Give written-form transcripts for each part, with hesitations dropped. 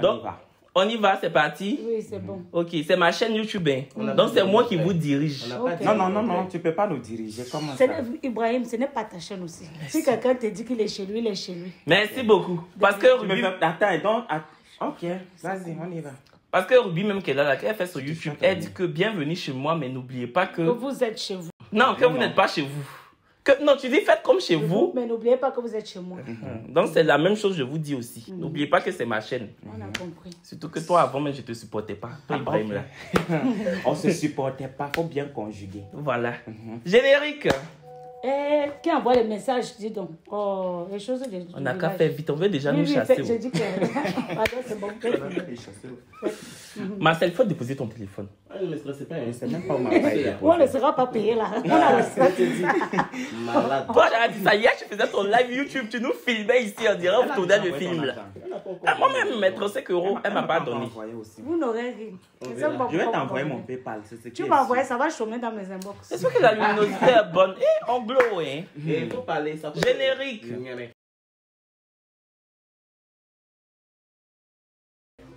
Donc, on y va, c'est parti? Oui, c'est bon. Ok, c'est ma chaîne YouTube. Donc, c'est moi qui vous dirige. Okay. Non, tu ne peux pas nous diriger. Comment ça? Ibrahim, ce n'est pas ta chaîne aussi. Si quelqu'un te dit qu'il est chez lui, il est chez lui. Merci beaucoup. Parce que Ruby... Attends, donc... Ok, vas-y, on y va. Parce que Ruby, même qu'elle fait sur YouTube, elle dit que bienvenue chez moi, mais n'oubliez pas que... Que vous êtes chez vous. Non, que vous n'êtes pas chez vous. Non, tu dis faites comme chez vous. Mais n'oubliez pas que vous êtes chez moi. Donc, c'est la même chose, je vous dis aussi. N'oubliez pas que c'est ma chaîne. On a compris. Surtout que toi, avant, même, je ne te supportais pas. Toi, Ibrahim, là. On ne se supportait pas, il faut bien conjuguer. Voilà. Générique. Qui envoie les messages, dis donc. Oh, les choses... On n'a qu'à faire vite, on veut déjà nous chasser. J'ai dit que... c'est bon. Marcel, il faut déposer ton téléphone. Ne me stressez pas, je ne sais même pas où ma paye. On ne sera pas payé là. On a le stress. Malade. Toi, j'avais dit ça hier, tu faisais ton live YouTube, tu nous filmais ici, on dirait que tu tournais le film là. Moi-même, mes 35 €, elle m'a pas donné. Vous n'aurez rien. Je vais t'envoyer mon PayPal. Tu m'as envoyé, ça va chômer dans mes inbox. C'est sûr que la luminosité est bonne. Et on glow, hein. Il faut parler. Ça Générique.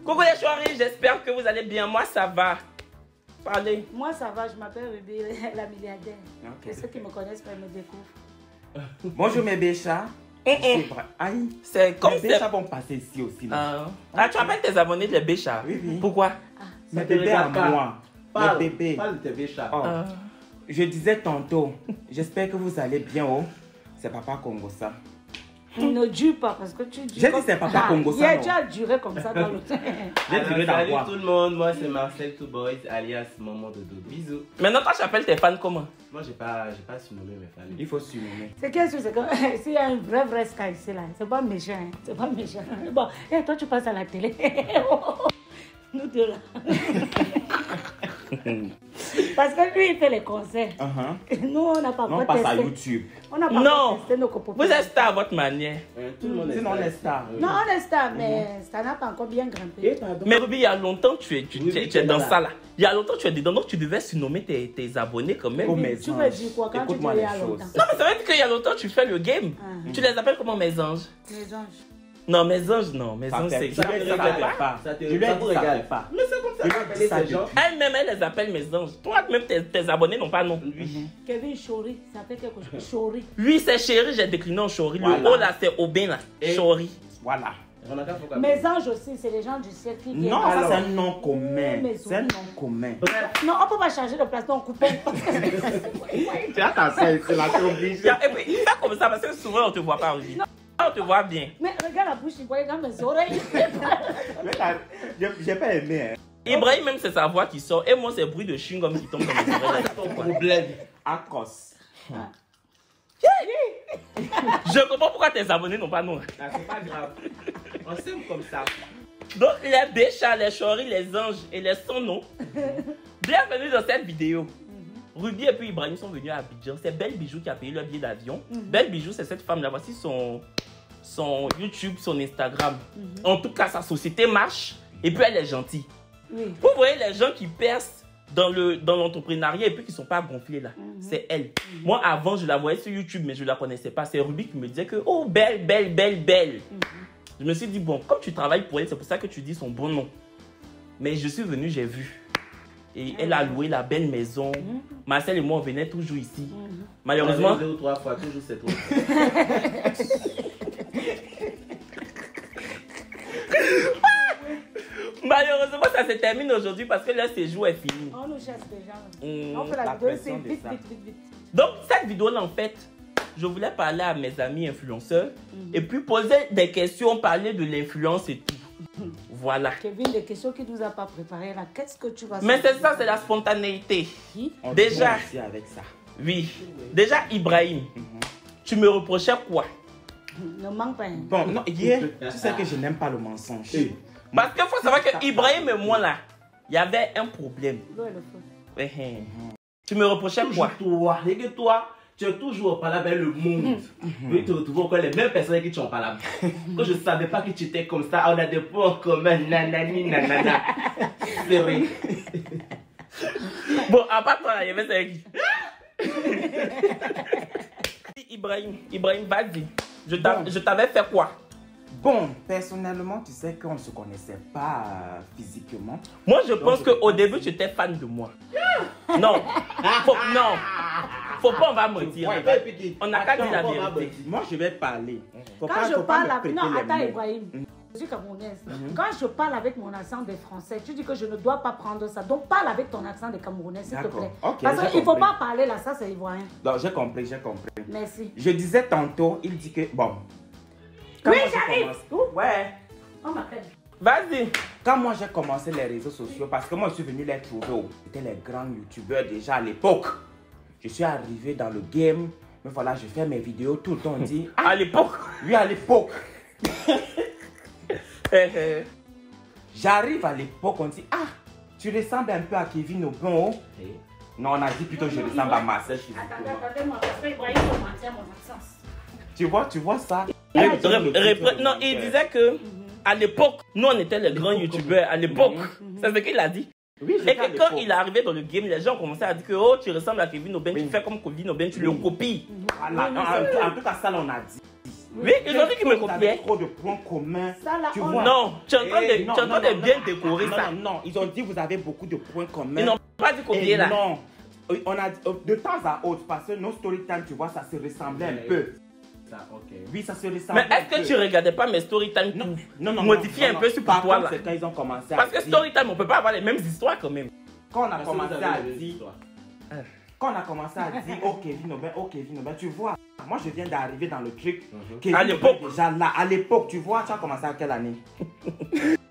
Coucou les chouaris, j'espère que vous allez bien. Moi, ça va. Parlez. Moi, ça va. Je m'appelle Ruby, la milliardaire. Et ceux qui me connaissent, ils me découvrent. Bonjour mes béchats. C'est comme les béchats vont passer ici aussi. Tu appelles tes abonnés les béchats? Oui. Pourquoi? Mes bébés à moi. Parle de tes béchats. Je disais tantôt, j'espère que vous allez bien. C'est Papa Congo ça. Ne dure pas parce que tu dis. J'ai dit c'est Papa Congo ça. Tu as duré comme ça dans le temps. Salut tout le monde, moi c'est Marcel Two Boys alias Maman de Dodo. Bisous. Maintenant, toi, tu appelles tes fans comment? Moi, j'ai pas surnommé mes fans. Il faut surnommer. C'est qu'est-ce que c'est que s'il y a un vrai Sky ici là, c'est pas méchant. Hein? C'est pas méchant. Bon, et toi tu passes à la télé. Nous deux là. Parce que lui il fait les concerts. Nous on n'a pas encore testé. On passe à YouTube. On n'a pas testé nos copains. Vous êtes star à votre manière. Tout le monde est star. Non, on est star, mais ça n'a pas encore bien grimpé. Mais Ruby, il y a longtemps tu es dans ça là. Il y a longtemps tu es dedans, donc tu devais surnommer tes abonnés quand même. Tu me dis quoi quand tu dis il y a longtemps? Non, mais ça veut dire qu'il y a longtemps tu fais le game. Tu les appelles comment mes anges? Mes anges. Non, mes anges, non. Mes anges, c'est... Ça ne regarde pas. Je lui ai dit, regarde pas. Mais c'est comme ça. Elle-même, elle les appelle mes anges. Toi, même tes abonnés n'ont pas nom. Kevin Chori, ça fait quelque chose. Chori. Lui, c'est chéri, j'ai décliné en Chori. Le haut, là, c'est Aubin, là. Chori. Voilà. Mes anges aussi, c'est les gens du ciel qui viennent. Non, ça c'est un nom commun. C'est un nom commun. Non, on ne peut pas changer de place, on coupe. Tu as ta sœur, c'est la obligée. Et puis, il fait comme ça parce que souvent, on ne te voit pas, Ruby. On te voit bien. Mais regarde la bouche, il voit regarde mes oreilles. J'ai pas aimé. Ibrahim, même c'est sa voix qui sort. Et moi, c'est le bruit de chewing-gum qui tombe dans mes oreilles. Ton problème. Akos. Je comprends pourquoi tes abonnés n'ont pas nom. C'est pas grave. On s'aime comme ça. Donc, les béchats, les choris, les anges et les sans-noms. Bienvenue dans cette vidéo. Ruby et puis Ibrahim sont venus à Abidjan. C'est Belle Bijou qui a payé leur billet d'avion. Belle Bijou, c'est cette femme-là. Voici son YouTube, son Instagram. En tout cas, sa société marche. Et puis, elle est gentille. Vous voyez les gens qui percent dans l'entrepreneuriat et puis qui ne sont pas gonflés là. C'est elle. Moi, avant, je la voyais sur YouTube, mais je ne la connaissais pas. C'est Ruby qui me disait que, oh, belle, belle, belle, belle. Je me suis dit, bon, comme tu travailles pour elle, c'est pour ça que tu dis son bon nom. Mais je suis venu, j'ai vu. Et elle a loué la belle maison. Marcel et moi, on venait toujours ici. Malheureusement... 2 ou 3 fois, toujours cette fois. Malheureusement, ça se termine aujourd'hui parce que leur séjour est fini. On nous chasse déjà. On fait la vidéo, c'est vite. Donc, cette vidéo-là, en fait, je voulais parler à mes amis influenceurs et puis poser des questions, parler de l'influence et tout. Voilà. Kevin, des questions qu'il ne nous a pas préparées là, qu'est-ce que tu vas faire? Mais c'est ça, c'est la spontanéité. On déjà, avec ça. Oui. Déjà, Ibrahim, tu me reprochais quoi? Ne manque pas. Bon, non, hier, tu sais que je n'aime pas le mensonge. Parce qu'il faut savoir que Ibrahim et moi là, il y avait un problème. Tu me reprochais quoi? Toi, tu es toujours parlé avec le monde. Tu te retrouves encore les mêmes personnes qui tu en parles. Quand je ne savais pas que tu étais comme ça, on a des points en commun. Nanani, nanana. C'est vrai. Bon, à part toi, là, il y avait ça qui. Ibrahim, vas-y. Je t'avais fait quoi? Bon, personnellement, tu sais qu'on ne se connaissait pas physiquement. Moi, je pense qu'au début, tu étais fan de moi. Non. Non. Faut pas, on va mentir. On n'a qu'à dire la vérité. Moi, je vais parler. Quand je parle avec... Non, attends, Ibrahim. Je suis camerounaise. Quand je parle avec mon accent de français, tu dis que je ne dois pas prendre ça. Donc, parle avec ton accent de camerounais, s'il te plaît. Okay, parce qu'il ne faut pas parler là, ça, c'est ivoirien. Non, j'ai compris, j'ai compris. Merci. Je disais tantôt, il dit que... Bon. Oui, j'arrive. Ouais. On m'appelle. Vas-y. Quand moi j'ai commencé les réseaux sociaux, parce que moi je suis venu les trouver, c'était les grands youtubeurs déjà à l'époque. Je suis arrivé dans le game, mais voilà, je fais mes vidéos tout le temps, on dit... À l'époque. Oui, à l'époque. J'arrive à l'époque, on dit, ah, tu ressembles un peu à Kevin Aubin, oh. Non, on a dit plutôt, je ressemble à Marcel. Attendez-moi, parce que Ibrahim commentait mon absence. Tu vois ça? Non, il disait que à l'époque, nous on était les grands youtubeurs. À l'époque, c'est ce qu'il a dit. Oui, et que quand il est arrivé dans le game, les gens commençaient à dire que oh, tu ressembles à Kevin Aubin, tu fais comme Kevin Aubin, tu le copies. Voilà. En tout cas, ça, on a dit. Oui, ils ont dit qu'ils me copiaient. Trop de points communs. Tu vois. Non, tu es en train de bien décorer ça. Non, ils ont dit que vous avez beaucoup de points communs. Ils n'ont pas dit copier là. Non, on a de temps à autre, parce que nos story time, tu vois, ça se ressemblait un peu. Oui, ça se ressemble. Mais est-ce que tu regardais pas mes story time non, modifier un peu sur par toi contre, là? c'est quand ils ont commencé à Parce que dire... story time, on peut pas avoir les mêmes histoires quand même. Quand on a commencé à dire... Quand on a commencé à dire, oh Kevin Aubin, tu vois, moi je viens d'arriver dans le truc. À l'époque. Déjà là, à l'époque, tu vois, tu as commencé à quelle année?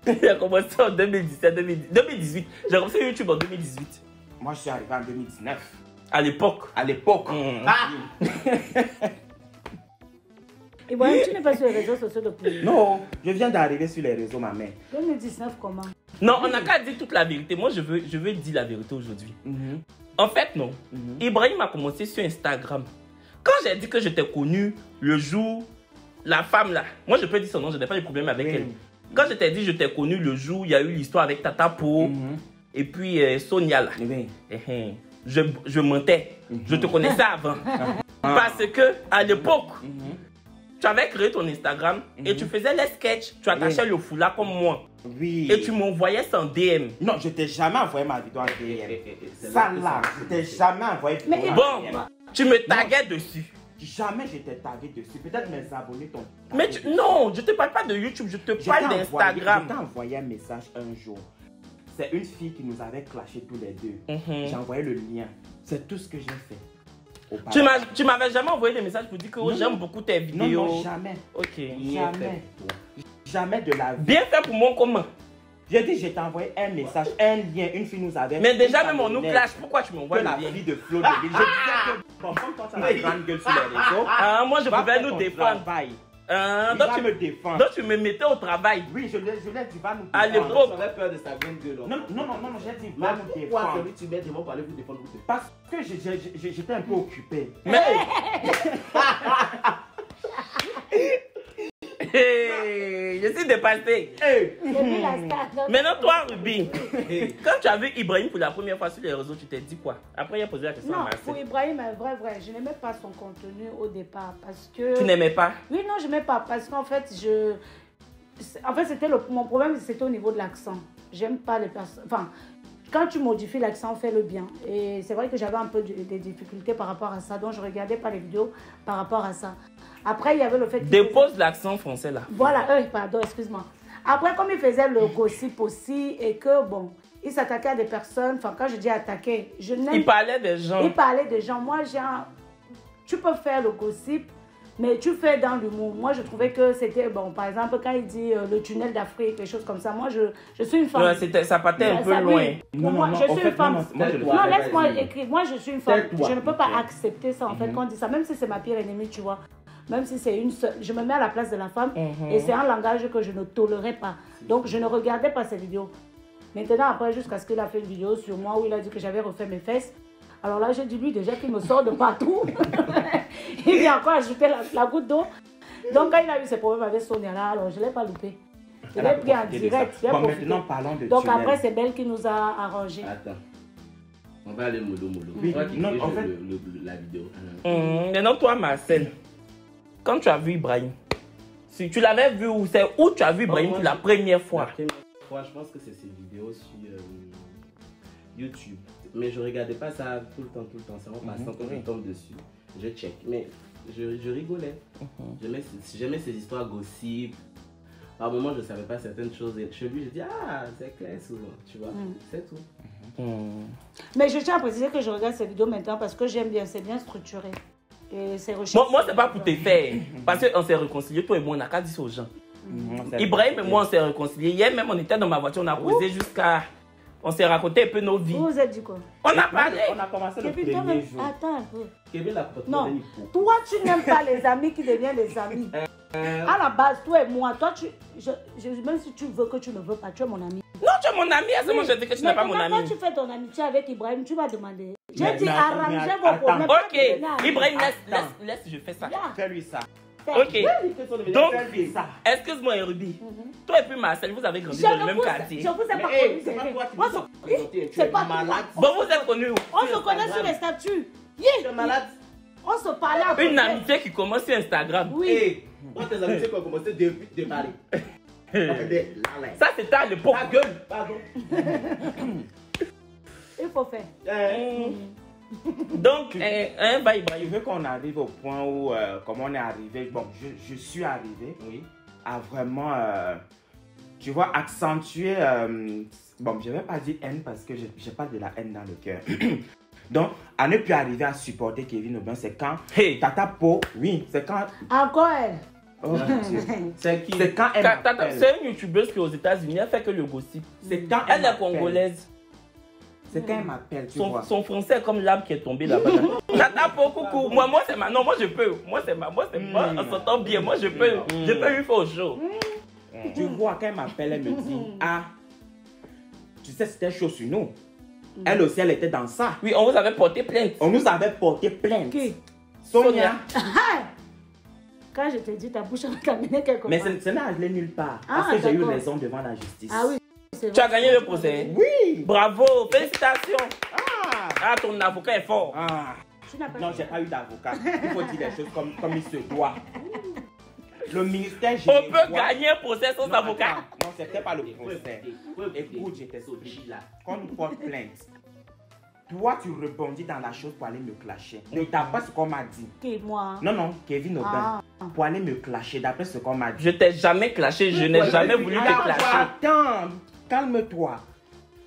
Il a commencé en 2017, 2018. J'ai commencé YouTube en 2018. Moi je suis arrivé en 2019. À l'époque. À l'époque. Ibrahim, tu n'es pas sur les réseaux sociaux depuis. Non, je viens d'arriver sur les réseaux, ma mère. 2019, comment? Non, on n'a qu'à dire toute la vérité. Moi, je veux dire la vérité aujourd'hui. En fait, non. Ibrahim a commencé sur Instagram. Quand j'ai dit que je t'ai connu le jour, la femme là, moi je peux dire son nom, je n'ai pas de problème avec elle. Quand je t'ai dit je t'ai connu le jour, il y a eu l'histoire avec Tata Po et puis Sonia là. Je mentais. Je te connaissais avant. Parce que à l'époque, tu avais créé ton Instagram et tu faisais les sketchs. Tu attachais le foulard comme moi. Oui. Et tu m'envoyais sans DM. Non, je t'ai jamais envoyé ma vidéo en DM. Ça là, je t'ai jamais envoyé. Bon, tu me taguais dessus. Jamais je t'ai tagué dessus. Peut-être mes abonnés t'ont... Mais non, je te parle pas de YouTube, je te parle d'Instagram. Je t'ai envoyé un message un jour. C'est une fille qui nous avait clashé tous les deux. J'ai envoyé le lien. C'est tout ce que j'ai fait. Tu m'avais jamais envoyé des messages pour dire que oh, j'aime beaucoup tes vidéos? Non, jamais. Ok. Jamais. Jamais de la vie. Bien fait pour moi comment? J'ai dit, je t'ai envoyé un message, un lien, une fille nous avait... Mais déjà même on nous clash, pourquoi tu m'envoies le lien? La fille de Flo de Ville. Je disais que, bon, comme toi tu as la grande gueule sur les réseaux... moi je pouvais nous défendre. Donc tu me mettais au travail. Oui, je l'ai dit, va nous défendre. À l'époque. J'avais peur de sa grande gueule. Non, j'ai dit, va nous défendre. Pourquoi celui tu mets devant parler vous défendre? Parce que j'étais un peu occupé. Mais... je suis dépassé. Maintenant, toi, Ruby, quand tu as vu Ibrahim pour la première fois sur les réseaux, tu t'es dit quoi? Après, il a posé la question à Marcel. Pour Ibrahim, vrai, je n'aimais pas son contenu au départ parce que... Tu n'aimais pas? Oui, non, je n'aimais pas parce qu'en fait, c'était mon problème, c'était au niveau de l'accent. J'aime pas les personnes... Enfin, quand tu modifies l'accent, fais-le bien. Et c'est vrai que j'avais un peu des difficultés par rapport à ça, donc je ne regardais pas les vidéos par rapport à ça. Après, il y avait le fait... Dépose l'accent français là. Voilà, pardon, excuse-moi. Après, comme il faisait le gossip aussi et que, bon, il s'attaquait à des personnes, enfin, quand je dis attaquer, je n'aime... Il parlait des gens. Il parlait des gens. Moi, tu peux faire le gossip, mais tu fais dans l'humour. Moi, je trouvais que c'était, bon, par exemple, quand il dit le tunnel d'Afrique, des choses comme ça, moi, je suis une femme. Ouais, ça partait un peu loin. Moi, je suis une femme. Non, laisse-moi écrire. Moi, je suis une femme. Je ne peux pas accepter ça, en fait, quand on dit ça, même si c'est ma pire ennemie, tu vois. Même si c'est une seule, je me mets à la place de la femme et c'est un langage que je ne tolérais pas. Donc, je ne regardais pas ces vidéos. Maintenant, après, jusqu'à ce qu'il a fait une vidéo sur moi où il a dit que j'avais refait mes fesses. Alors là, j'ai dit lui déjà qu'il me sort de partout. Il vient encore ajouter la goutte d'eau. Donc, quand il a eu ses problèmes avec Sonia là, alors je ne l'ai pas loupé. Je l'ai pris en direct. Bon, maintenant, parlons de Donc, après, c'est Belle qui nous a arrangé. Attends. On va aller mollo. Oui, non, en fait, la vidéo. Maintenant, toi, Marcel, quand tu as vu Ibrahim, Si tu l'avais vu où c'est où tu as vu Ibrahim pour la première fois? La première fois, je pense que c'est ses vidéos sur YouTube. Mais je regardais pas ça tout le temps. C'est en passant quand je tombe dessus. Je check. Mais je rigolais. J'aimais ces histoires gossip. Par un moment, je ne savais pas certaines choses. Et chez lui, je dis, ah, c'est clair souvent. Tu vois, c'est tout. Mais je tiens à préciser que je regarde ces vidéos maintenant parce que j'aime bien, c'est bien structuré. Et c'est moi, c'est pas pour te faire. Parce qu'on s'est réconciliés, toi et moi, on n'a qu'à dire ça aux gens. Ibrahim et moi, on s'est réconciliés. Hier même, on était dans ma voiture, on a causé jusqu'à... On s'est raconté un peu nos vies. Vous vous êtes dit quoi? On a parlé. On a commencé le Kevin, premier jour. Attends un peu. Kevin a Non, toi, tu n'aimes pas les amis qui deviennent des amis. À la base, toi et moi, toi, même si tu veux que tu ne veux pas, tu es mon ami. Non, tu es mon ami. C'est moi, je dis que tu n'es pas mon ami. Quand tu fais ton amitié avec Ibrahim, tu vas demander. J'ai dit arranger vos problèmes. Ok, Ibrahim, laisse, je fais ça. Fais-lui ça. Ok. Donc, excuse-moi, Ruby. Toi et puis Marcel, vous avez grandi dans le même quartier. Je vous ai pas connu. C'est pas malade. Bon, vous êtes connus où? On se connaît sur les statuts. Tu es malade. On se parlait après. Une amitié qui commence sur Instagram. Oui. Toi, tes amitiés qui ont commencé depuis de parler. Ça, c'était à l'époque. Ta gueule, pardon. Il faut faire. Donc, bah, Je veux qu'on arrive au point où, comme on est arrivé, bon, je suis arrivé, oui, à vraiment, tu vois, accentuer, bon, je ne vais pas dire haine parce que je n'ai pas de la haine dans le cœur. Donc, à ne plus arriver à supporter Kevin Aubin, c'est quand Tata Po, oui, c'est quand... Encore elle. Oh, c'est qui? C'est quand elle m'appelle. C'est une youtubeuse qui est aux États-Unis, elle fait que le gossip. C'est quand elle est congolaise. C'est quand elle m'appelle, tu vois. Son français est comme l'arbre qui est tombé là-bas. Tata Po, coucou. Moi, c'est ma... Non, moi, je peux. Moi, c'est moi, on s'entend bien. Moi, je peux. Je peux lui faire au show. Tu vois, quand elle m'appelle, elle me dit, ah, tu sais, c'était chaud sur nous. Elle aussi, elle était dans ça. Oui, on vous avait porté plainte. On nous avait porté plainte. Qui? Sonia. Quand je te dis, ta bouche a caminé quelque part. Mais ce n'est allé nulle part. Parce que j'ai eu raison devant la justice. Ah oui, c'est vrai. Tu as gagné le procès? Oui. Bravo, félicitations. Ah, ton avocat est fort. Ah. Non, j'ai pas eu d'avocat. Il faut dire les choses comme il se doit. Le ministère... On peut gagner un procès sans avocat. Non, c'était pas le procès. Écoute, j'étais sorti là. Quand on porte plainte, toi, tu rebondis dans la chose pour aller me clasher. Ne t'as pas ce qu'on m'a dit. Qui, moi? Non, Kevin Aubin. Pour aller me clasher, d'après ce qu'on m'a dit. Je t'ai jamais clashé, je n'ai jamais voulu te clasher. Attends, calme-toi.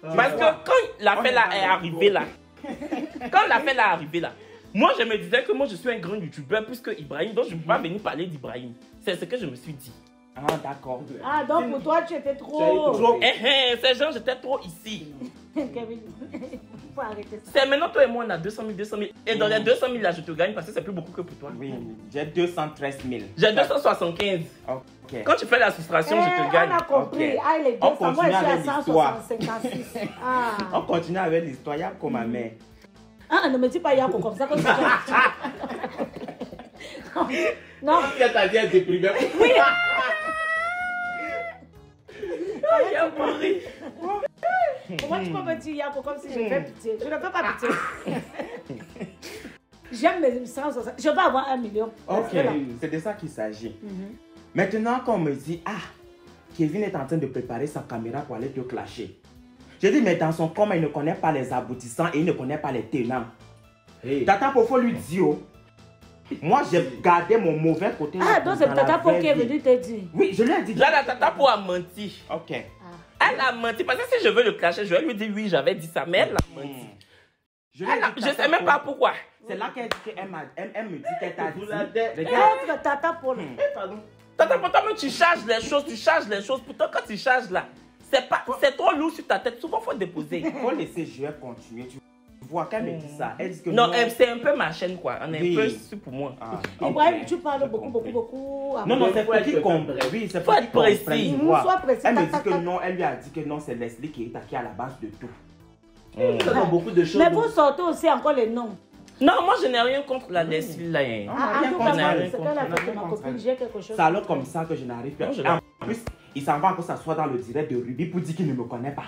Parce que quand l'affaire là est arrivée là, moi je me disais que moi je suis un grand youtubeur plus que Ibrahim, donc je ne peux pas venir parler d'Ibrahim. C'est ce que je me suis dit. Ah, d'accord. Ah, donc pour toi, tu étais trop... Ces gens, j'étais trop ici. Kevin, faut arrêter ça. C'est maintenant, toi et moi, on a 200 000. Et dans les 200 000 là, je te gagne parce que c'est plus beaucoup que pour toi. Oui, j'ai 213 000. J'ai 275. Ok. Quand tu fais la soustraction, je te gagne. On a compris. Okay. Ah, il est 200, moi, je suis à 156. Ah. On continue avec l'histoire. Il y a comme ma mère. Ah, ne me dis pas Yako comme ça. Comme ça. Non. Tu as bien déprimé. Oui. Il a pourri. Comment tu peux me dire Yako comme si je fais pitié? Je ne fais pas pitié. J'aime mes 160. Je vais avoir 1 million. Ok, c'est de ça qu'il s'agit. Maintenant, quand on me dit, ah, Kevin est en train de préparer sa caméra pour aller te clasher. Je dis, mais dans son corps, il ne connaît pas les aboutissants et il ne connaît pas les tenants. Tata Pofo lui dit, oh, moi j'ai gardé mon mauvais côté. Ah, donc c'est Tata Pofo qui est venu te dire. Oui, je lui ai dit. Là, la Tata Pofo a menti. Ok. Elle a menti. Parce que si je veux le clasher, je vais lui dire oui, j'avais dit ça, mais elle a menti. Je ne sais même pas pourquoi. C'est là qu'elle me dit qu'elle t'a dit. Regarde, Tata Pofo. Pardon. Tata Pofo, tu charges les choses. Pourtant, quand tu charges là, c'est trop lourd sur ta tête. Souvent, il faut déposer. Il faut laisser, je vais continuer. Tu vois, quand elle me dit ça, elle dit que non, c'est un peu ma chaîne, quoi. On est un peu sûr pour moi. Ibrahim, tu parles beaucoup. Non, c'est pour qu'il comprenne. Oui, c'est pour qu'il précis. Sois précis. Elle me dit que non, elle lui a dit que non, c'est Leslie qui est à la base de tout. Ça dans beaucoup de choses. Mais vous sortez aussi encore les noms. Non, moi je n'ai rien contre la Leslie là. C'est alors comme ça que je n'arrive plus. En plus, il s'en va encore s'asseoir dans le direct de Ruby pour dire qu'il ne me connaît pas.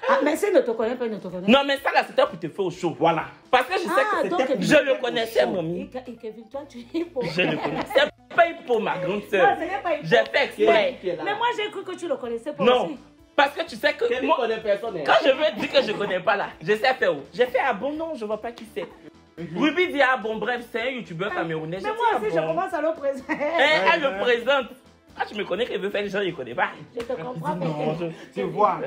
Ah, mais s'il ne te connaît pas, il ne te connaît pas. Non, mais ça là, c'était pour te faire au show. Voilà. Parce que je sais que c'était. Je le connaissais, mamie. Et Kevin, toi, tu es pour. Je le connaissais. paye pour ma grande Non, soeur. ce n'est pas une J'ai fait exprès. Mais moi, j'ai cru que tu le connaissais pas Non. aussi. Parce que tu sais que Kevin moi, connaît personne. quand je veux dire que je connais pas là, je sais faire où. J'ai fait ah bon non, je vois pas qui c'est. Ruby dit ah bon bref, c'est un youtubeur camerounais. Mais moi aussi, je commence à le présenter. Elle le présente. Ah tu me connais qu'elle veut faire les gens, il connaît pas. Je te comprends. Non, tu vois.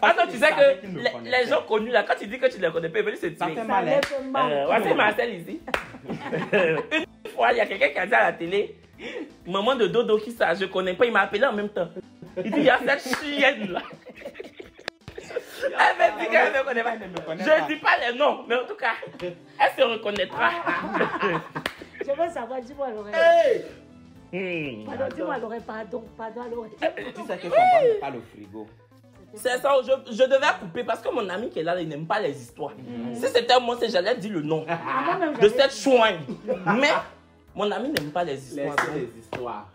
Attends, tu sais que les gens connus là, quand tu dis que tu les connais pas, ils veulent se Ça tuer. fait Ça mal. lève le mal. Voici Marcel ici. Une fois, il y a quelqu'un qui a dit à la télé, maman de Dodo qui ça, je connais pas, il m'a appelé en même temps. Il dit, il y a cette chienne là. Elle m'a dit qu'elle ne connaît pas. Je ne dis pas les noms, mais en tout cas, elle se reconnaîtra. Je veux savoir, dis-moi à l'oreille. Hey! Pardon, dis-moi à l'oreille, pardon à l'oreille. Tu sais que son père n'est pas le frigo. C'est ça, je devais couper parce que mon ami qui est là, il n'aime pas les histoires. Si c'était un monstre, j'allais dire le nom de cette chouine. Mais mon ami n'aime pas les histoires. Laissez les histoires.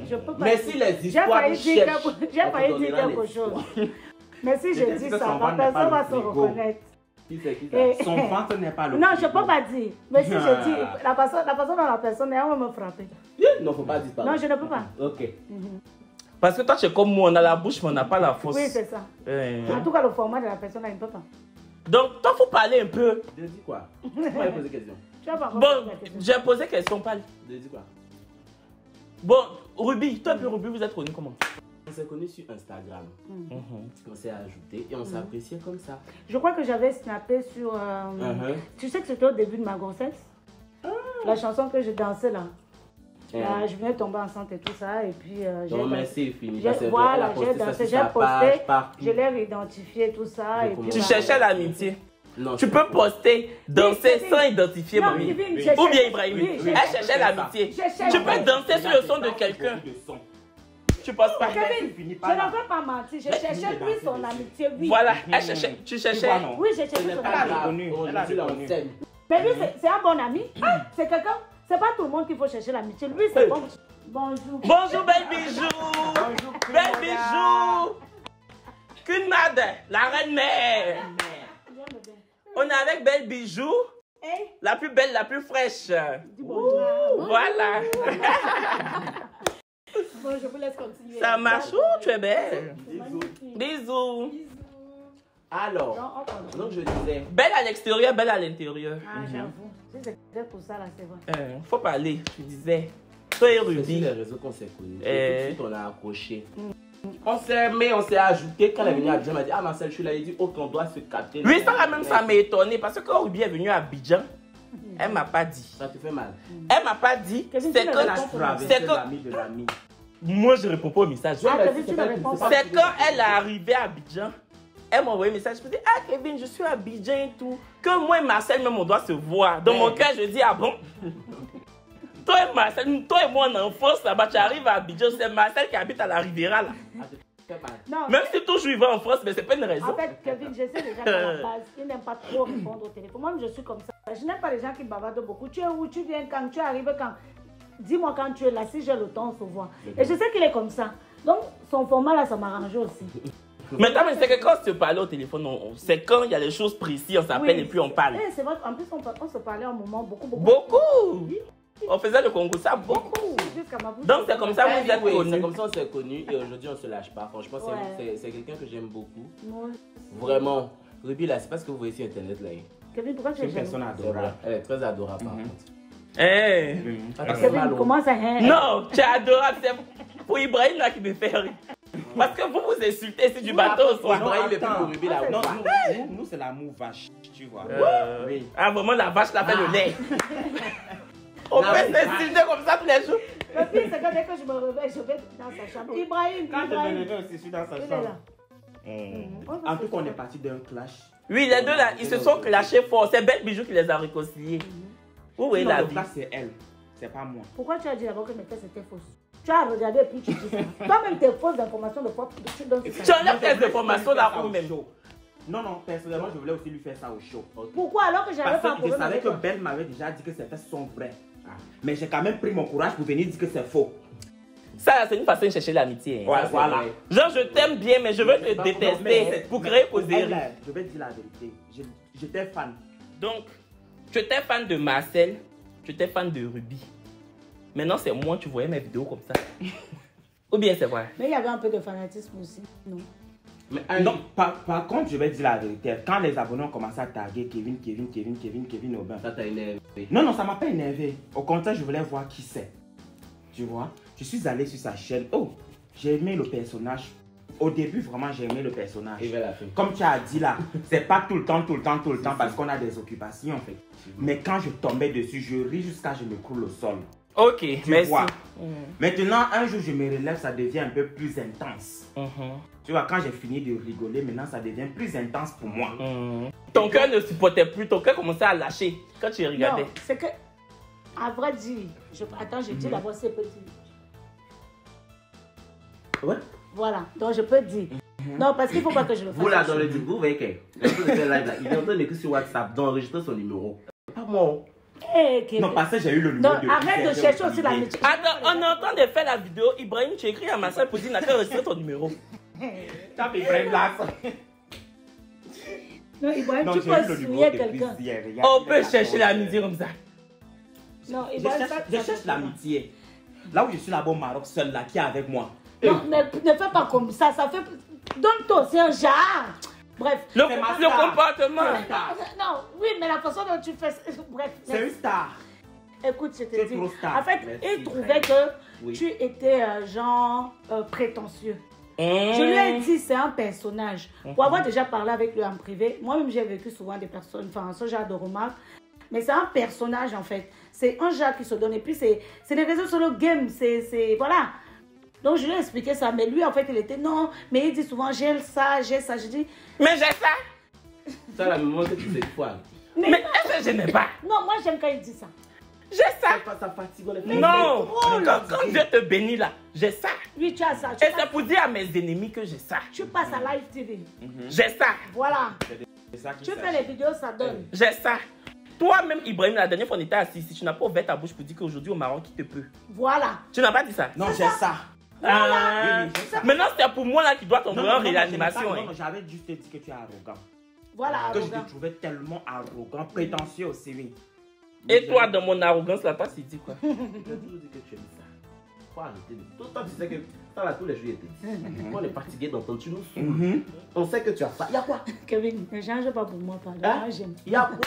Je peux pas Mais dire. si les J'ai histoires failli vous dire cherchent, j'ai on failli vous dire donnera quelque les chose. histoires. Mais si je Peut-être dis que ça, son la ventre n'est personne pas va le se frigo. reconnaître. Qui c'est qui ça? Et- Son ventre n'est pas le Non, frigo. je peux pas dire. Mais si je dis, la personne dans la personne, elle va me frapper. Non, faut pas dire pardon. Non, je ne peux pas. Ok. Parce que toi, tu es comme moi, on a la bouche, mais on n'a pas la force. Oui, c'est ça. Euh, En tout cas, le format de la personne, elle ne peut pas. Donc, toi, faut parler un peu. Je dis quoi? Vous m'avez posé question. Tu vas pas Bon, poser la question. j'ai posé question, parle. Je dis quoi? Bon, Ruby, toi et Ruby, vous êtes connus comment? On s'est connus sur Instagram. On s'est ajouté et on s'appréciait comme ça. Je crois que j'avais snappé sur. Tu sais que c'était au début de ma grossesse. La chanson que je dansais là. Là, je venais tomber enceinte et tout ça. Et puis. Donc, merci, c'est fini. Voilà, j'ai dansé, j'ai posté. Je l'ai réidentifié, tout ça. Et puis, Tu bah, cherchais l'amitié. Non, Tu peux poster, danser Oui, sans identifier Non, mamie. Kevin, Ou j'ai- bien Ibrahim. oui, j'ai- Elle cherchait l'amitié. J'ai cherché. Tu peux danser sur le son de quelqu'un. Tu postes pas. Kevin, je ne veux pas mentir. Je cherchais lui son amitié, oui. Voilà, elle cherchait. Tu cherchais. Oui, j'ai cherché Ce son n'est pas amitié. grave. reconnu, elle a Aujourd'hui, là, on reconnu. s'aime. Mais lui, c'est un bon ami. C'est quelqu'un. C'est pas tout le monde qu'il faut chercher l'amitié. Lui, c'est bon. Bonjour. Bonjour, belle bijou. Belle bijou. Kunmad, la reine mère. On est avec belle bijou. Hey, La plus belle, la plus fraîche. dis bonjour. Voilà. Bon, je vous laisse continuer. Ça marche. Ouh, tu es belle. Magnifique. Bisous. Alors, Non, on continue. donc je disais, Belle à l'extérieur, belle à l'intérieur. Ah, j'avoue. Si c'est peut-être pour ça, là, c'est vrai. Faut parler, tu disais. Toi et c'est sur Ruby. les réseaux qu'on s'est connus. Eh. Et tout de suite, on a accroché. On s'est aimé, on s'est ajouté. Quand elle est venue à Abidjan, elle m'a dit, ah Marcel, je suis là. Il dit, ok, on doit se capter. Oui, ça même ça m'a étonné parce que quand Ruby est venue à Abidjan, elle m'a pas dit. Ça te fait mal. Elle m'a pas dit. Kevin, C'est tu ne quand, réponds pas. c'est quand, l'ami de l'ami. moi je réponds pas au message. Ah, mais Kevin, si tu c'est ne pas- réponds c'est pas. C'est quand elle est arrivée à Abidjan, elle m'a envoyé un message. Je me dis, ah Kevin, je suis à Abidjan et tout. Que moi et Marcel, même on doit se voir. Dans mon cœur, je dis, ah bon? Toi et Marcel, toi et moi en enfance là-bas, tu arrives à Abidjan, c'est Marcel qui habite à la Riviera là. Ça te fait mal. Non, Même si toujours il va en France, mais c'est pas une raison. en fait, Kevin, je sais déjà qu'à la base, il n'aime pas trop répondre au téléphone. Moi, je suis comme ça. Je n'aime pas les gens qui bavardent beaucoup. Tu es où? Tu viens quand? Tu arrives quand? Dis-moi quand tu es là. Si j'ai le temps, on se voit. Et je sais qu'il est comme ça. Donc, son format là, ça m'arrange aussi. Maintenant, mais c'est que quand on se parlait au téléphone, c'est quand il y a des choses précises, on s'appelle et puis on parle. Eh, c'est vrai qu'en plus, on se parlait un moment beaucoup. Beaucoup! On faisait le Congo, ça beaucoup. Jusqu'à ma bouche. Donc c'est comme ça que vous êtes Oui, c'est connus. comme ça on s'est connus et aujourd'hui on se lâche pas. Franchement, Ouais. c'est quelqu'un que j'aime beaucoup. Moi, Vraiment. Ruby là, c'est pas ce que vous voyez sur internet là. Kevin, pourquoi tu C'est es une jaloux? personne C'est vrai. adorable. Elle est très adorable par contre. Eh. Ça te fait Kevin, mal au- comment ça? Hein? Non, tu es adorable. C'est pour Ibrahim là qui me fait rire. Parce que vous vous insultez ici du bateau au soir. Ibrahim est plus attends. pour Ruby là. Non, ou nous c'est l'amour vache, tu vois. Oui. Ah vraiment la vache là fait le lait. On La peut vache. s'insulter comme ça tous les jours. Le pire, c'est que dès que je me réveille, je vais dans sa chambre. Ibrahim, Quand je me Ibrahim. levais aussi, je suis dans sa Il est chambre. là. En tout cas, on est parti d'un clash. Oui, les deux là, ils se sont clashés fort. C'est Belle Bijou qui les a réconciliés. Vous voyez Sinon, la le vie. clash, c'est elle, c'est pas moi. Pourquoi tu as dit d'abord que mes tests étaient fausses? Tu as regardé et puis tu dis ça. Toi-même, tes fausses informations de fois, tu donnes Tu ça. enlèves tes informations là Au où même. show. Non, non, personnellement, je voulais aussi lui faire ça au show. Pourquoi alors que j'avais Parce pas un que je problème savais avec que toi? Belle m'avait déjà dit que c'était son vrai. Mais j'ai quand même pris mon courage pour venir dire que c'est faux. Ça, c'est une façon de chercher l'amitié. hein. Ouais, c'est voilà. vrai. Genre, je t'aime bien, mais je veux te Mais détester c'est- pour créer Elle, causerie. là, je vais dire la vérité. J'étais fan. Donc, tu étais fan de Marcel, tu étais fan de Ruby. Maintenant, c'est moi, tu voyais mes vidéos comme ça. Ou bien c'est vrai? Mais il y avait un peu de fanatisme aussi, non? Mais, non, par contre, je vais dire la vérité. Quand les abonnés ont commencé à taguer Kevin Aubin. Ça t'a énervé? Non, non, ça m'a pas énervé. Au contraire, je voulais voir qui c'est. Tu vois? Je suis allé sur sa chaîne. Oh, j'ai aimé le personnage. Au début, vraiment, j'ai aimé le personnage. Et vers la fin. Comme tu as dit là, c'est pas tout le temps parce qu'on a des occupations en fait. Mais quand je tombais dessus, je ris jusqu'à ce que je me coule au sol. Ok, Tu merci. vois? Maintenant, un jour, je me relève, ça devient un peu plus intense. Tu vois, quand j'ai fini de rigoler, maintenant, ça devient plus intense pour moi. Ton cœur ne supportait plus, ton cœur commençait à lâcher quand tu regardais. Non, c'est que, à vrai dire, attends, je dis la voix, c'est petit. Ouais. Voilà, donc je peux dire. Non, parce qu'il ne faut pas que je le fasse. Vous là, dans le vous voyez qu'il est en train d'écrire sur WhatsApp, d'enregistrer son numéro. Pas moi. Non, parce que j'ai eu le numéro de... Arrête de chercher aussi la métier. Attends, on est en train de faire la vidéo. Ibrahim, tu écris à ma soeur pour dire n'a qu'à enregistrer ton numéro. Tape Ibrahim là. Non, Ibrahim, tu peux souiller quelqu'un. On peut chercher l'amitié comme ça. Non, Ibrahim, je cherche l'amitié. Là où je suis là-bas au Maroc, seul là, qui est avec moi. Non, mais ne fais pas comme ça. Ça fait... Donne-toi aussi un genre. Bref. Le comportement. Non, oui, mais la façon dont tu fais... Bref. C'est une star. Écoute, je te dis. Trop star. En fait, il trouvait que tu étais genre prétentieux. Je lui ai dit, c'est un personnage. Pour avoir déjà parlé avec lui en privé, moi-même j'ai vécu souvent des personnes, enfin ce genre de remarques. Mais c'est un personnage en fait. C'est un genre qui se donne. Et puis c'est des réseaux sur le game. Voilà. Donc je lui ai expliqué ça. Mais lui en fait il était non. Mais il dit souvent j'ai ça, j'ai ça. Je dis. Mais j'ai ça. Ça la mémoire que tu sais quoi. Mais est-ce que je n'ai pas? Non, moi j'aime quand il dit ça. J'ai ça. Ça fatigue les Non. Quand Dieu te bénit là, j'ai ça. Oui, tu as ça. Et c'est pour dire à mes ennemis que j'ai ça. Tu passes à Live TV. J'ai ça. Voilà. Tu fais les vidéos, ça donne. J'ai ça. Toi-même, Ibrahim, la dernière fois on était assis, si tu n'as pas ouvert ta bouche pour dire qu'aujourd'hui au Maroc, qui te peut? Voilà. Tu n'as pas dit ça? Non, j'ai ça. Voilà. Maintenant, c'est pour moi là qui dois tomber en réanimation. Non, j'avais juste dit que tu es arrogant. Voilà. Que je te trouvais tellement arrogant, prétentieux aussi, oui. Et toi, dans mon arrogance, là, toi, tu dis quoi? Je toujours dit que tu aimes ça. Faut arrêter. Toi, tu sais que ça va tous les jours été. On est fatigué d'entendre, tu nous saoules. On sait que tu as ça. Il y a quoi? Kevin, ne change pas pour moi, pardon. Moi, j'aime. Il y a quoi?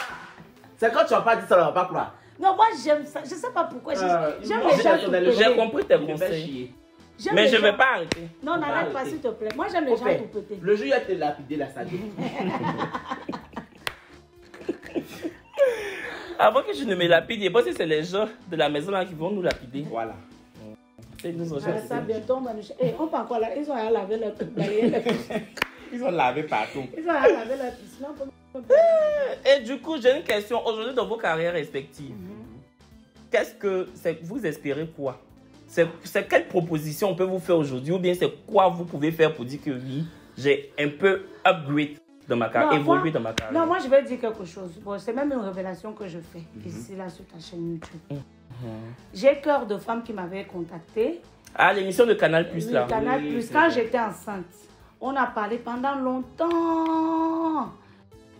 C'est quand tu n'as pas dit ça, on ne va pas croire. Non, moi, j'aime ça. Je ne sais pas pourquoi. J'aime les gens tout petits. J'ai compris tes conseils. Mais je ne vais pas arrêter. Non, n'arrête pas, s'il te plaît. Moi, j'aime les gens tout petits. Le jour où il a été lapidé, la salle. Avant que je ne me lapide, et parce que c'est les gens de la maison là qui vont nous lapider. Voilà. C'est nous ça bientôt, on peut encore là. Ils ont à laver leur piscine. Ils ont lavé partout. Ils ont à laver leur piscine. Et du coup, j'ai une question. Aujourd'hui, dans vos carrières respectives, qu'est-ce que vous espérez quoi? C'est quelle proposition on peut vous faire aujourd'hui? Ou bien c'est quoi vous pouvez faire pour dire que oui, j'ai un peu upgrade dans ma carrière, évolué dans ma carrière? Non, moi je vais dire quelque chose. Bon, c'est même une révélation que je fais ici, là, sur ta chaîne YouTube. J'ai Cœur de Femme qui m'avait contacté. Ah, l'émission de Canal Plus là. Canal Plus, quand j'étais enceinte. On a parlé pendant longtemps.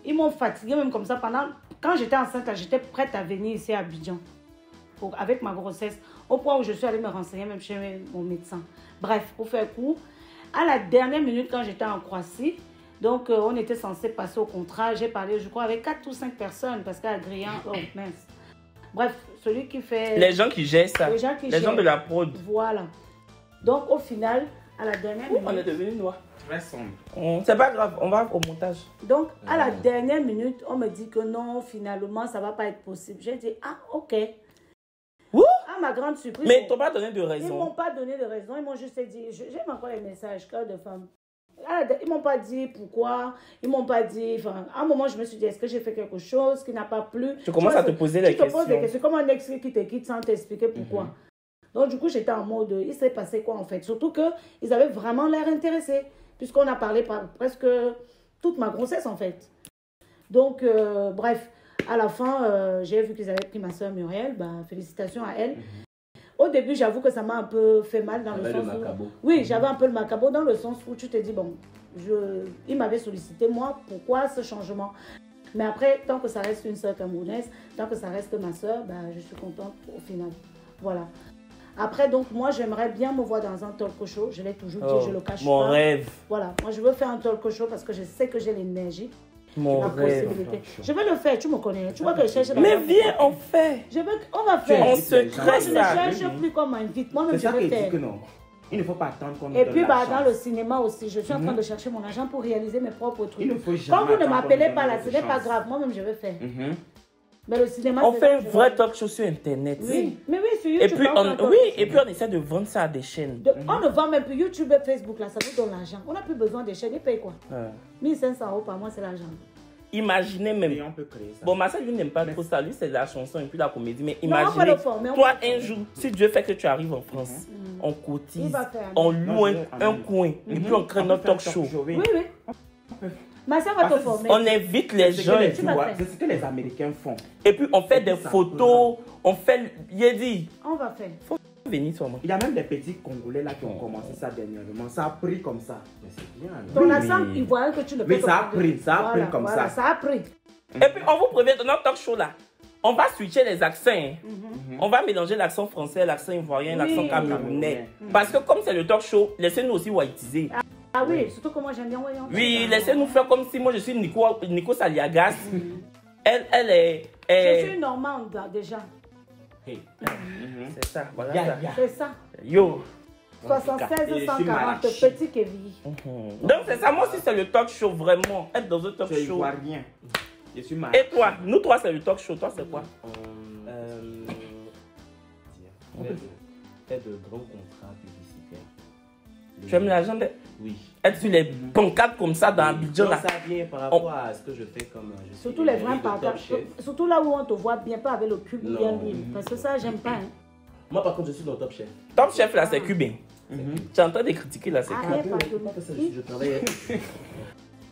Ils m'ont fatiguée même comme ça. Quand j'étais enceinte, j'étais prête à venir ici à Abidjan avec ma grossesse. Au point où je suis allée me renseigner même chez mon médecin. Bref, pour faire court, à la dernière minute quand j'étais en Croatie, donc on était censé passer au contrat. J'ai parlé, je crois, avec 4 ou 5 personnes parce qu'à Grian, oh mince. Bref, celui qui fait... Les gens qui gèrent ça. Les gens de la prod. Voilà. Donc au final, à la dernière minute... On est devenu noir. Très sombre. C'est pas grave, on va au montage. Donc, à la dernière minute, on me dit que non, finalement, ça va pas être possible. J'ai dit, ah, ok. À ma grande surprise. Mais ils t'ont pas donné de raison. Ils m'ont pas donné de raison. Ils m'ont juste dit, j'aime encore les messages, Cœur de Femme. Ils m'ont pas dit pourquoi. Ils m'ont pas dit, enfin, à un moment, je me suis dit, est-ce que j'ai fait quelque chose qui n'a pas plu? Tu commences à te poser des questions. Tu te poses des questions. Comme un ex qui te quitte sans t'expliquer pourquoi. Donc, du coup, j'étais en mode, il s'est passé quoi en fait? Surtout qu'ils avaient vraiment l'air intéressés. Puisqu'on a parlé presque toute ma grossesse en fait. Donc, bref, à la fin, j'ai vu qu'ils avaient pris ma soeur Muriel. Bah, félicitations à elle. Au début, j'avoue que ça m'a un peu fait mal dans le sens où... Oui, j'avais un peu le macabo dans le sens où tu te dis, bon, il m'avait sollicité, moi, pourquoi ce changement? Mais après, tant que ça reste une soeur camerounaise, tant que ça reste ma soeur, bah, je suis contente au final. Voilà. Après, donc, moi, j'aimerais bien me voir dans un talk show. Je l'ai toujours dit, je le cache pas. Mon rêve. Voilà, moi, je veux faire un talk show parce que je sais que j'ai l'énergie. Mon rêve. Je vais le faire, tu me connais. Tu vois que je cherche. Mais viens, on fait. On va faire. On se crée Moi, je ne ça. cherche plus qu'on m'invite. Moi-même, je C'est ça vais qu'il dit faire. que non. Il ne faut pas attendre qu'on nous Et donne puis, la bah, chance. dans le cinéma aussi, je suis en train de chercher mon argent pour réaliser mes propres trucs. Il ne faut jamais Quand vous ne attendre m'appelez qu'on pas nous là, donne ce la n'est pas chance. grave. Moi-même, je vais faire. Mhm. Mais le cinéma, On c'est fait là un que je vrai vais- talk show sur Internet. Oui, mais oui, sur Et YouTube. puis, on fait un talk oui, show. et puis on essaie de vendre ça à des chaînes. On ne vend même plus YouTube et Facebook là, ça vous donne l'argent. On n'a plus besoin des chaînes, ils payent quoi? 1500 € par mois, c'est l'argent. Imaginez même. Et on peut créer ça. Bon, Marcel, lui, n'aime pas trop ça. Lui, c'est la chanson et puis la comédie. Mais Non, on va imaginez, le former, on toi, va le former. un jour, si Dieu fait que tu arrives en France, on Il cotise, va faire. on Non, loue je vais un amener. coin, et puis on crée peut notre faire talk show. oui. Oui, oui. Mais ça va Parce te que former. On invite les C'est ce gens. que les- Tu tu vas vois, faire. c'est ce que les Américains font. Et puis on fait Et puis des ça photos, on fait. Il dit, On va faire. venez sur moi. Il y a même des petits Congolais là qui ont commencé ça dernièrement. Ça a pris comme ça. Mais c'est bien. non? Ton Oui. accent ivoirien que tu ne peux Mais pas ça a comprendre. pris, ça a pris comme ça. Ça a pris. Et puis on vous prévient dans notre talk show là. On va switcher les accents. Hein. On va mélanger l'accent français, l'accent ivoirien, Oui. l'accent camerounais. Parce que comme c'est le talk show, laissez-nous aussi whiteiser. Ah oui, surtout que moi j'aime bien voyons. Oui, laissez-nous faire comme si moi je suis Nico Saliagas. Elle est. Je suis normande là, déjà. C'est ça, voilà. Ya, ça. ya. C'est ça. Yo. 76 Et je suis 140, malachi. petit Kevin. Donc c'est ça, moi aussi c'est le talk show vraiment. Être dans un talk Je show. vois rien. Je suis mal. Et toi, nous trois c'est le talk show, toi c'est quoi? Faire de grands contrats publicitaires. Tu aimes l'argent de... Oui. Être sur les pancartes comme ça dans Abidjan Non, là. ça vient par rapport à ce que je fais comme. Je suis Surtout les vrais égérie de Top partages. Chef. Surtout là où on te voit bien, pas avec le cube Non. bien libre. Parce que ça, j'aime pas. Hein. Moi, par contre, je suis dans Top Chef. Top chef là c'est cubain. Tu es en train de critiquer là, c'est cubain. Arrête, Pas que ça, pardon. je travaille.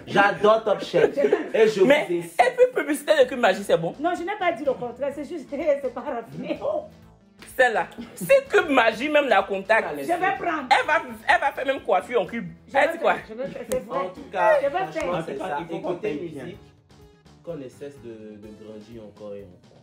J'adore Top Chef. Et je Mais, vous et incite. puis publicité de cube magie c'est bon. Non, je n'ai pas dit le contraire, c'est juste, c'est pas raffiné. Celle-là. Si cube magie même la contact, Je vais prendre. elle va faire même coiffure en cube. Je Elle vais dit quoi? faire, je vais faire, c'est vrai. En tout cas, Je vais franchement, faire. c'est C'est ça. pas qu'il faut qu'on Écoutez paye bien. musique, qu'on ne cesse de grandir encore et encore.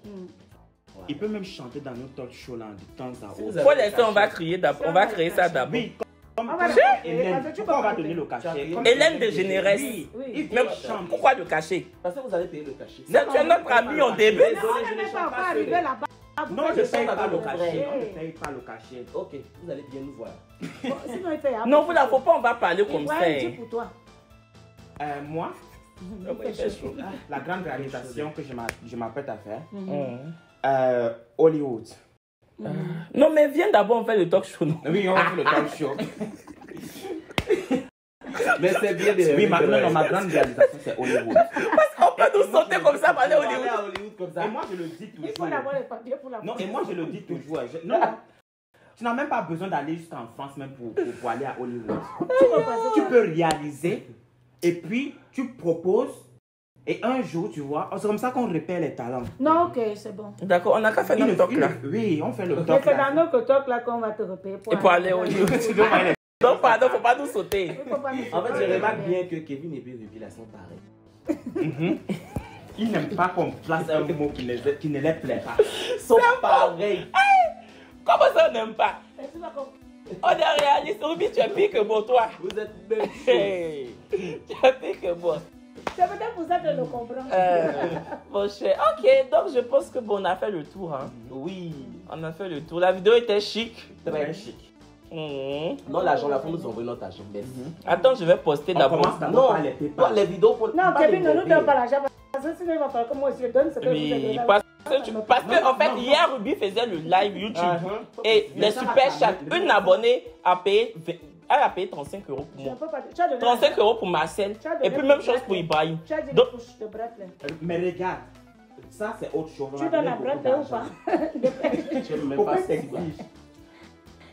Voilà. Il peut même chanter dans nos talk shows là de temps à Si vous autre. avez- Faut laisser, on va crier d'abord. On va créer ça d'abord. Oui, comme On va le comme faire. Hélène. Parce que tu Pourquoi on peux va pas donner le payer. cachet? Comme Hélène de Généresse. Oui. Oui. Il Mais faut chanter. pourquoi le cacher? Parce que vous allez payer le cachet. C'est tu es notre ami en début. Mais Désolé, on je n'est ne même pas chante encore pas arrivé celui-là. là-bas. Non, je paye pas le cachet. cachet. On ne paye pas le cachet. Ok, vous allez bien nous voir. Bon, sinon, il fait. Non, vous la faut pas, on va parler Et comme ça. ouais, dis hein. pour toi. Moi, Il fait chaud. la grande réalisation que je m'apprête à faire, Mhm. Hollywood. Non, mais viens d'abord, on fait le talk show. Non? Oui, on fait le talk show. Mais c'est bien de Oui, ma grande réalisation, c'est Hollywood. On peut nous sauter comme ça, parler Aller Hollywood. à Hollywood comme ça. Et moi, je le dis Il toujours. faut avoir les papiers pour la Non, et moi, je le dis toujours. Non, tu n'as même pas besoin d'aller jusqu'en France même pour aller à Hollywood. Tu peux réaliser et puis tu proposes et un jour, tu vois, c'est comme ça qu'on repère les talents. Non, ok, c'est bon. D'accord, on n'a qu'à faire notre talk là. Oui, on fait le Mais talk c'est là. dans notre talk là qu'on va te repérer. Et pour aller au Hollywood. Donc, pardon, faut pas nous sauter. En fait, je remarque bien que Kevin et Ruby là sont pareils. Ils n'aiment pas qu'on place un mot qui ne les plaît pas. Ils sont pareils. Comment ça, on n'aime pas? On est réaliste. Ruby, tu es pire que moi, toi. Vous êtes même chaud. Hey, tu es pire que moi. C'est peut-être pour ça que je le comprends. Mon cher. Ok, donc je pense que bon, on a fait le tour. Hein. Oui, On a fait le tour. La vidéo était chic. très chic. Mhm. Non, l'argent, la faut nous envoyer notre argent. Merci. Attends, je vais poster On d'abord. commence d'abord Non, par les pas PayPal. les vidéos pour. Non, pas Kevin, les ne nous donne pas l'argent. Parce que sinon, il va falloir que moi aussi je donne ce que vous Oui, avez donné. parce que en fait, hier, Ruby faisait le live YouTube. Et les super chats, une abonnée a payé, elle a payé 35 € pour Je moi. ne peux pas. Tu as donné 35 € pour Marcel. Et puis même chose pour Ibrahim. Tu as dit Donc, les couches de bras plein. Mais regarde, ça c'est autre chose. Tu donnes la bras plein ou pas? Je ne même Pourquoi pas c'est si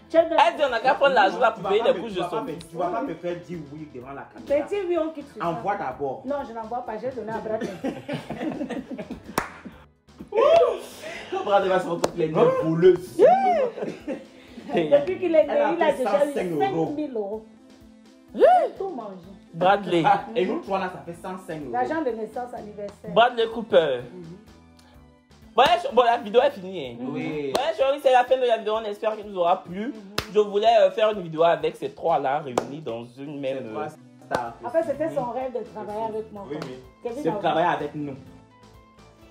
Tu as donné. elle dit on a qu'à prendre l'argent là pour payer les couches de son fils. Tu vas pas me faire dire oui devant la Mais caméra. dis oui, on quitte sur ça. Envoie d'abord. Non, je n'envoie pas. J'ai donné à bras plein. Quand Brad va se retrouver les neufs bouleuses. Depuis qu'il est né, Elle a il a fait déjà eu 105 5 €. 000 €. Il a tout mangé. Bradley. Et nous trois là, ça fait 105 €. L'argent de naissance anniversaire. Bradley Cooper. Bon, la vidéo est finie. Hein. Oui. Voilà, chérie, c'est la fin de la vidéo. On espère qu'elle nous aura plu. Je voulais faire une vidéo avec ces trois-là réunis dans une même... En fait, c'était son rêve de travailler avec moi. Oui, oui. Kevin C'est travailler avec nous.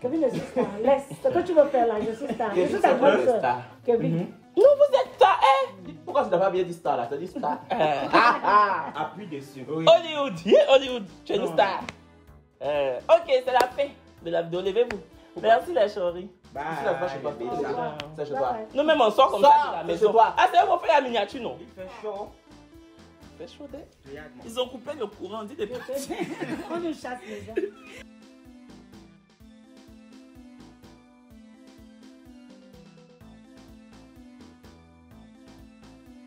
Kevin, je suis star. Laisse. C'est ce que tu veux faire là. Je suis star. Je suis ta grande sœur. Kevin. Non, vous êtes star, hein? Pourquoi tu n'as pas bien dit star là? Tu as dit star. Appuie dessus. Oui. Hollywood, yeah, Hollywood, tu es une star. Ok, c'est la fin de la vidéo. Levez-vous. Merci, la chérie. Bye. C'est la fois chez toi. C'est chez toi. Nous, même on sort comme ça de la maison. Ah, c'est eux qui ont fait la miniature, non? Il fait chaud. Il fait chaud, Ils ont coupé le courant, dit des petits. On nous chasse les gens.